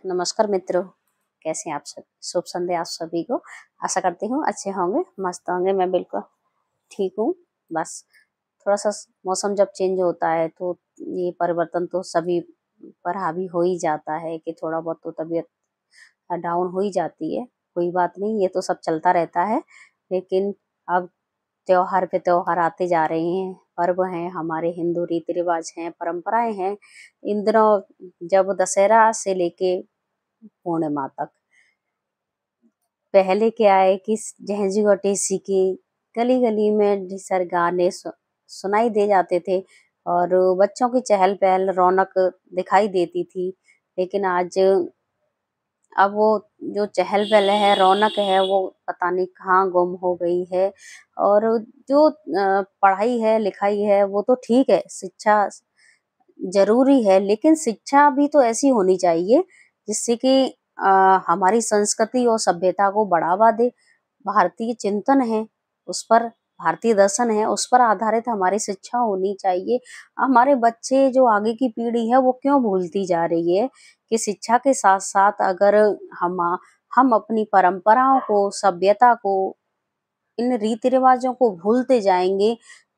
नमस्कार मित्रों, कैसे हैं आप सब? शुभ संध्या आप सभी को। आशा करती हूँ अच्छे होंगे, मस्त होंगे। मैं बिल्कुल ठीक हूँ। बस थोड़ा सा मौसम जब चेंज होता है तो ये परिवर्तन तो सभी पर हावी हो ही जाता है कि थोड़ा बहुत तो तबीयत डाउन हो ही जाती है। कोई बात नहीं, ये तो सब चलता रहता है। लेकिन अब त्योहार पे त्योहार आते जा रहे हैं, पर्व हैं, हमारे हिंदू रीति रिवाज हैं, परंपराएं हैं। इन दिनों जब दशहरा से लेके पूर्णिमा तक, पहले क्या है कि जहजी और टेसी की गली गली में ढेर गाने सुनाई दे जाते थे और बच्चों की चहल पहल रौनक दिखाई देती थी। लेकिन आज अब वो जो चहल पहल है, रौनक है, वो पता नहीं कहाँ गुम हो गई है। और जो पढ़ाई है, लिखाई है, वो तो ठीक है, शिक्षा जरूरी है, लेकिन शिक्षा भी तो ऐसी होनी चाहिए जिससे कि हमारी संस्कृति और सभ्यता को बढ़ावा दे। भारतीय चिंतन है उस पर, भारतीय दर्शन है उस पर आधारित हमारी शिक्षा होनी चाहिए। हमारे बच्चे जो आगे की पीढ़ी है वो क्यों भूलती जा रही है कि शिक्षा के साथ साथ अगर हम हम अपनी परंपराओं को, सभ्यता को, इन रीति रिवाजों को भूलते जाएंगे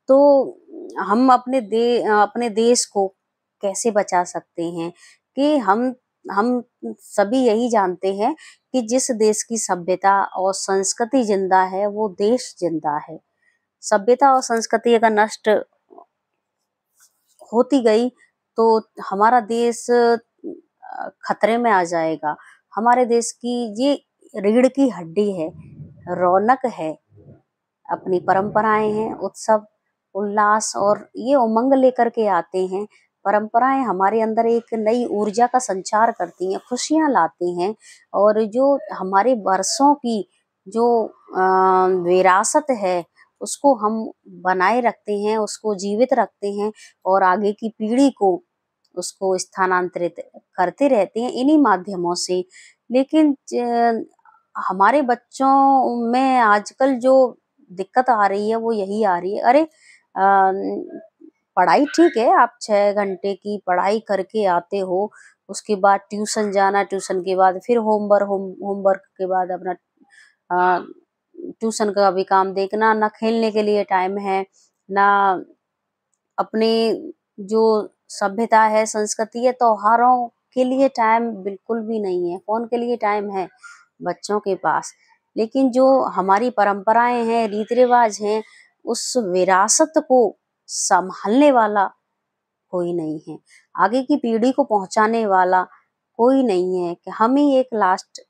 तो हम अपने देश को कैसे बचा सकते हैं? कि हम सभी यही जानते हैं कि जिस देश की सभ्यता और संस्कृति जिंदा है वो देश जिंदा है। सभ्यता और संस्कृति अगर नष्ट होती गई तो हमारा देश खतरे में आ जाएगा। हमारे देश की ये रीढ़ की हड्डी है, रौनक है, अपनी परंपराएं हैं, उत्सव उल्लास और ये उमंग लेकर के आते हैं। परंपराएं हमारे अंदर एक नई ऊर्जा का संचार करती हैं, खुशियां लाती हैं। और जो हमारे वर्षों की जो विरासत है उसको हम बनाए रखते हैं, उसको जीवित रखते हैं और आगे की पीढ़ी को उसको स्थानांतरित करते रहते हैं इन्हीं माध्यमों से। लेकिन हमारे बच्चों में आजकल जो दिक्कत आ रही है वो यही आ रही है। अरे पढ़ाई ठीक है, आप 6 घंटे की पढ़ाई करके आते हो, उसके बाद ट्यूशन जाना, ट्यूशन के बाद फिर होमवर्क के बाद अपना ट्यूशन का भी काम देखना, ना खेलने के लिए टाइम है, ना अपने जो सभ्यता है, संस्कृति है, त्योहारों के लिए टाइम बिल्कुल भी नहीं है। फोन के लिए टाइम है बच्चों के पास, लेकिन जो हमारी परंपराएं हैं, रीति रिवाज हैं, उस विरासत को संभालने वाला कोई नहीं है, आगे की पीढ़ी को पहुंचाने वाला कोई नहीं है। कि हम ही एक लास्ट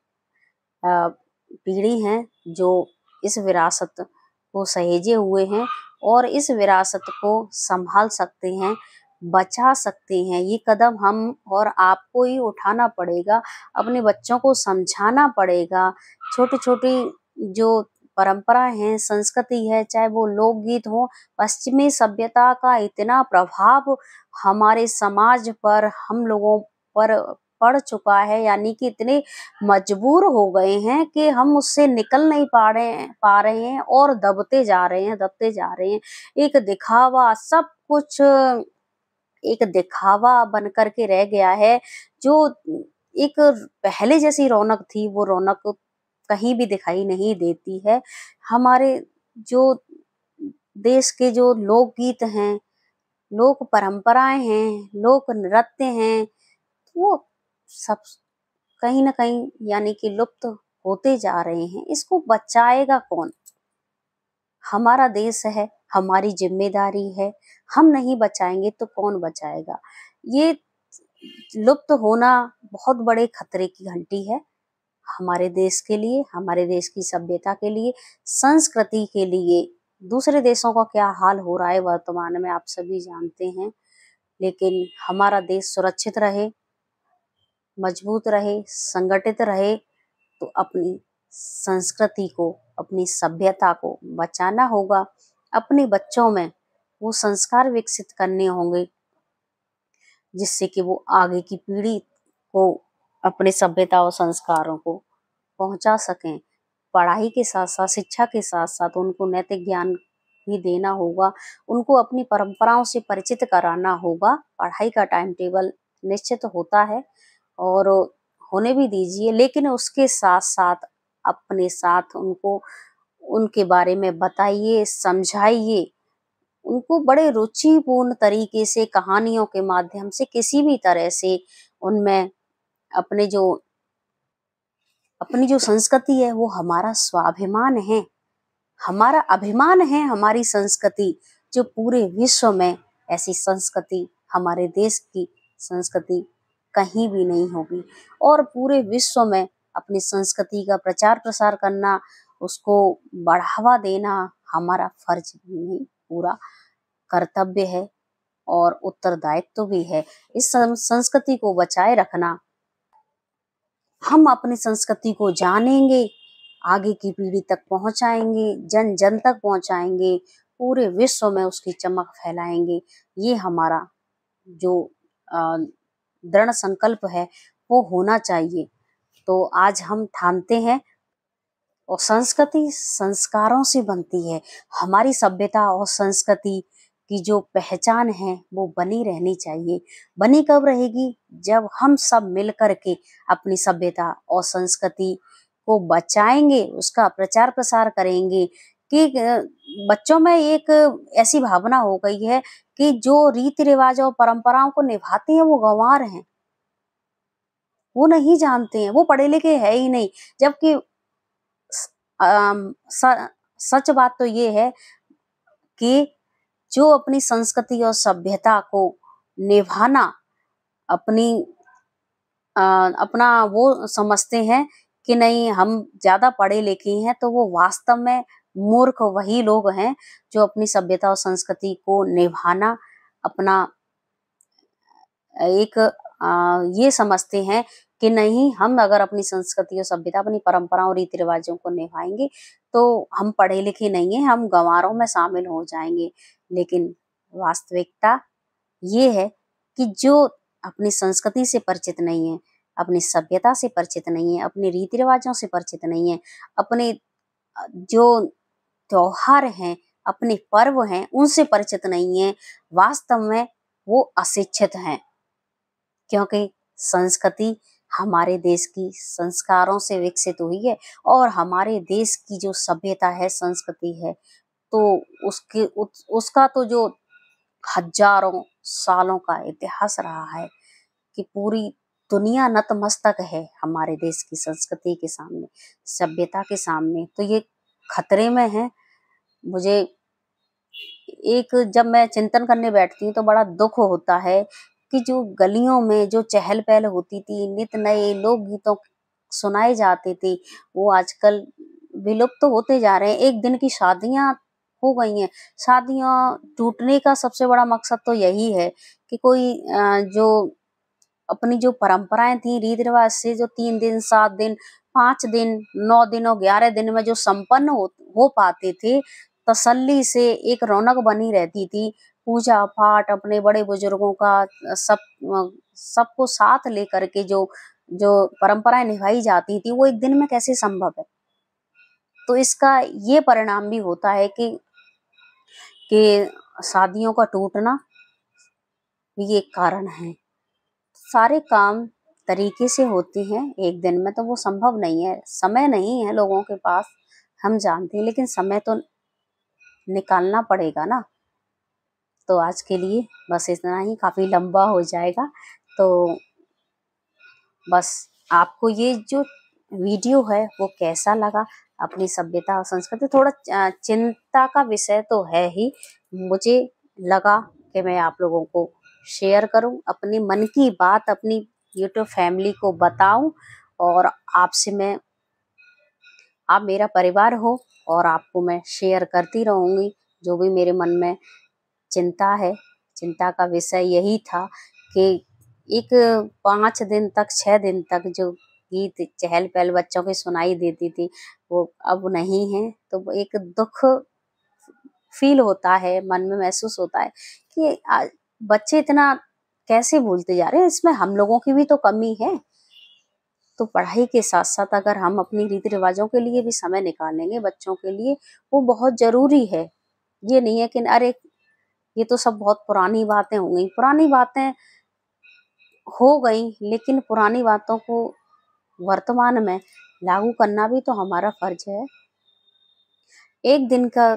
पीढ़ी हैं जो इस विरासत को सहेजे हुए हैं और इस विरासत को संभाल सकते हैं, बचा सकते हैं। ये कदम हम और आपको ही उठाना पड़ेगा, अपने बच्चों को समझाना पड़ेगा। छोटी छोटी जो परंपरा है, संस्कृति है, चाहे वो लोकगीत हो, पश्चिमी सभ्यता का इतना प्रभाव हमारे समाज पर, हम लोगों पर पड़ चुका है, यानी कि इतने मजबूर हो गए हैं कि हम उससे निकल नहीं पा रहे हैं और दबते जा रहे हैं। एक दिखावा, सब कुछ एक दिखावा बन करके रह गया है। जो एक पहले जैसी रौनक थी वो रौनक कहीं भी दिखाई नहीं देती है। हमारे जो देश के जो लोकगीत हैं, लोक परंपराएं हैं, लोक नृत्य हैं, वो सब कहीं ना कहीं यानी कि लुप्त होते जा रहे हैं। इसको बचाएगा कौन? हमारा देश है, हमारी जिम्मेदारी है। हम नहीं बचाएंगे तो कौन बचाएगा? ये लुप्त होना बहुत बड़े खतरे की घंटी है हमारे देश के लिए, हमारे देश की सभ्यता के लिए, संस्कृति के लिए। दूसरे देशों का क्या हाल हो रहा है वर्तमान में आप सभी जानते हैं। लेकिन हमारा देश सुरक्षित रहे, मजबूत रहे, संगठित रहे तो अपनी संस्कृति को, अपनी सभ्यता को बचाना होगा। अपने बच्चों में वो संस्कार विकसित करने होंगे जिससे कि वो आगे की पीढ़ी को अपने सभ्यता और संस्कारों को पहुंचा सकें। पढ़ाई के साथ साथ, शिक्षा के साथ साथ उनको नैतिक ज्ञान भी देना होगा, उनको अपनी परंपराओं से परिचित कराना होगा। पढ़ाई का टाइम टेबल निश्चित होता है और होने भी दीजिए, लेकिन उसके साथ-साथ अपने साथ उनको उनके बारे में बताइए, समझाइए। उनको बड़े रुचिपूर्ण तरीके से कहानियों के माध्यम से किसी भी तरह से उनमें अपने जो अपनी जो संस्कृति है वो हमारा स्वाभिमान है, हमारा अभिमान है हमारी संस्कृति, जो पूरे विश्व में ऐसी संस्कृति हमारे देश की संस्कृति कहीं भी नहीं होगी। और पूरे विश्व में अपनी संस्कृति का प्रचार प्रसार करना, उसको बढ़ावा देना हमारा फर्ज भी नहीं, पूरा कर्तव्य है और उत्तरदायित्व भी है। इस संस्कृति को बचाए रखना, हम अपनी संस्कृति को जानेंगे, आगे की पीढ़ी तक पहुंचाएंगे, जन जन तक पहुंचाएंगे, पूरे विश्व में उसकी चमक फैलाएंगे। ये हमारा जो दृढ़ संकल्प है वो होना चाहिए। तो आज हम ठानते हैं, और संस्कृति संस्कारों से बनती है। हमारी सभ्यता और संस्कृति की जो पहचान है वो बनी रहनी चाहिए। बनी कब रहेगी? जब हम सब मिल कर के अपनी सभ्यता और संस्कृति को बचाएंगे, उसका प्रचार प्रसार करेंगे। कि बच्चों में एक ऐसी भावना हो गई है कि जो रीति रिवाज और परंपराओं को निभाते हैं वो गंवार हैं, वो नहीं जानते हैं, वो पढ़े लिखे है ही नहीं। जबकि सच बात तो ये है कि जो अपनी संस्कृति और सभ्यता को निभाना अपनी अपना वो समझते हैं कि नहीं हम ज्यादा पढ़े लिखे हैं, तो वो वास्तव में मूर्ख वही लोग हैं जो अपनी सभ्यता और संस्कृति को निभाना अपना एक ये समझते हैं कि नहीं, हम अगर अपनी संस्कृति और सभ्यता, अपनी परंपराओं और रीति रिवाजों को निभाएंगे तो हम पढ़े लिखे नहीं हैं, हम गंवारों में शामिल हो जाएंगे। लेकिन वास्तविकता ये है कि जो अपनी संस्कृति से परिचित नहीं है, अपनी सभ्यता से परिचित नहीं है, अपने रीति रिवाजों से परिचित नहीं है, अपने जो त्योहार हैं, अपने पर्व हैं, उनसे परिचित नहीं है, वास्तव में वो अशिक्षित हैं। क्योंकि संस्कृति हमारे देश की संस्कारों से विकसित हुई है, और हमारे देश की जो सभ्यता है, संस्कृति है, तो उसका तो जो हजारों सालों का इतिहास रहा है कि पूरी दुनिया नतमस्तक है हमारे देश की संस्कृति के सामने, सभ्यता के सामने। तो ये खतरे में है। मुझे जब मैं चिंतन करने बैठती हूँ तो बड़ा दुख होता है कि जो गलियों में जो चहल पहल होती थी, नित नए लोक गीतों सुनाए जाते थे, वो आजकल विलुप्त तो होते जा रहे हैं। एक दिन की शादियां हो गई हैं। शादियां टूटने का सबसे बड़ा मकसद तो यही है कि कोई जो अपनी जो परंपराएं थी, रीति रिवाज से जो 3 दिन, 7 दिन, 5 दिन, 9 दिन और 11 दिन में जो संपन्न हो पाते थे, तसल्ली से एक रौनक बनी रहती थी। पूजा पाठ अपने बड़े बुजुर्गों का सबको साथ लेकर के जो जो परंपराएं निभाई जाती थी, वो एक दिन में कैसे संभव है? तो इसका ये परिणाम भी होता है कि शादियों का टूटना भी एक कारण है। सारे काम तरीके से होते हैं, एक दिन में तो वो संभव नहीं है। समय नहीं है लोगों के पास, हम जानते हैं, लेकिन समय तो निकालना पड़ेगा ना। तो आज के लिए बस इतना ही, काफी लंबा हो जाएगा। तो बस आपको ये जो वीडियो है वो कैसा लगा? अपनी सभ्यता और संस्कृति, थोड़ा चिंता का विषय तो है ही, मुझे लगा कि मैं आप लोगों को शेयर करूं, अपनी मन की बात अपनी यूट्यूब फैमिली को बताऊं, और आप मेरा परिवार हो और आपको मैं शेयर करती रहूंगी जो भी मेरे मन में चिंता है। चिंता का विषय यही था कि एक 5 दिन तक, 6 दिन तक जो गीत चहल पहल बच्चों की सुनाई देती थी, वो अब नहीं है। तो एक दुख फील होता है, मन में महसूस होता है कि बच्चे इतना कैसे भूलते जा रहे हैं। इसमें हम लोगों की भी तो कमी है। तो पढ़ाई के साथ साथ अगर हम अपनी रीति रिवाजों के लिए भी समय निकालेंगे बच्चों के लिए, वो बहुत जरूरी है। ये नहीं है कि अरे ये तो सब बहुत पुरानी बातें हो गई। पुरानी बातें हो गई, लेकिन पुरानी बातों को वर्तमान में लागू करना भी तो हमारा फर्ज है। एक दिन का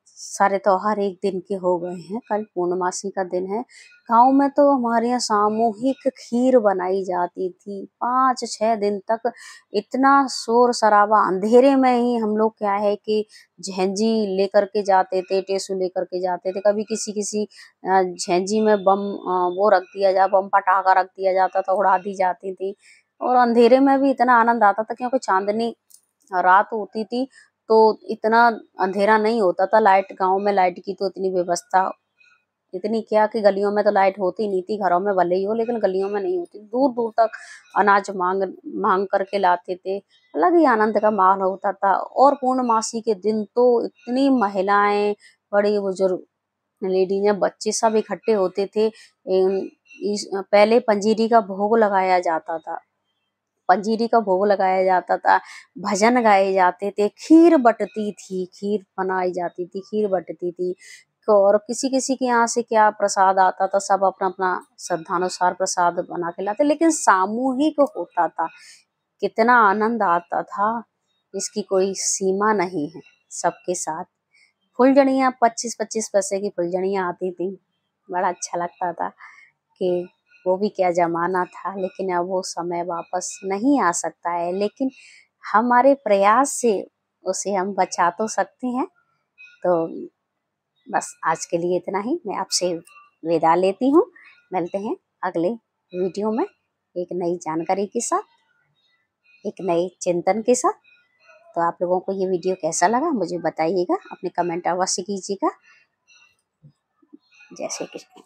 सारे त्योहार एक दिन के हो गए हैं, कल पूर्णमासी का दिन है। गांव में तो हमारे यहाँ सामूहिक खीर बनाई जाती थी 5-6 दिन तक। इतना शोर शराबा, अंधेरे में ही हम लोग क्या है कि झेंजी लेकर के जाते थे, टेसू लेकर के जाते थे। कभी किसी किसी झेंजी में बम वो रख दिया जा बम पटाखा रख दिया जाता था, उड़ा दी जाती थी। और अंधेरे में भी इतना आनंद आता था क्योंकि चांदनी रात होती थी तो इतना अंधेरा नहीं होता था। लाइट, गांव में लाइट की तो इतनी व्यवस्था, इतनी क्या कि गलियों में तो लाइट होती नहीं थी, घरों में भले ही हो लेकिन गलियों में नहीं होती। दूर दूर तक अनाज मांग मांग करके लाते थे। अलग ही आनंद का माहौल होता था। और पूर्णमासी के दिन तो इतनी महिलाएं, बड़े बुजुर्ग, लेडीज, बच्चे सब इकट्ठे होते थे। पहले पंजीरी का भोग लगाया जाता था, पंजीरी का भोग लगाया जाता था, भजन गाए जाते थे, खीर बटती थी, खीर बनाई जाती थी, खीर बटती थी। और किसी किसी के यहाँ से क्या प्रसाद आता था, सब अपना अपना श्रद्धानुसार प्रसाद बना के लाते, लेकिन सामूहिक होता था। कितना आनंद आता था, इसकी कोई सीमा नहीं है। सबके साथ फुलझड़ियाँ, 25-25 पैसे की फुलझड़ियाँ आती थी। बड़ा अच्छा लगता था कि वो भी क्या जमाना था। लेकिन अब वो समय वापस नहीं आ सकता है, लेकिन हमारे प्रयास से उसे हम बचा तो सकते हैं। तो बस आज के लिए इतना ही। मैं आपसे विदा लेती हूँ। मिलते हैं अगले वीडियो में एक नई जानकारी के साथ, एक नए चिंतन के साथ। तो आप लोगों को ये वीडियो कैसा लगा मुझे बताइएगा, अपने कमेंट अवश्य कीजिएगा। जय श्री कृष्ण।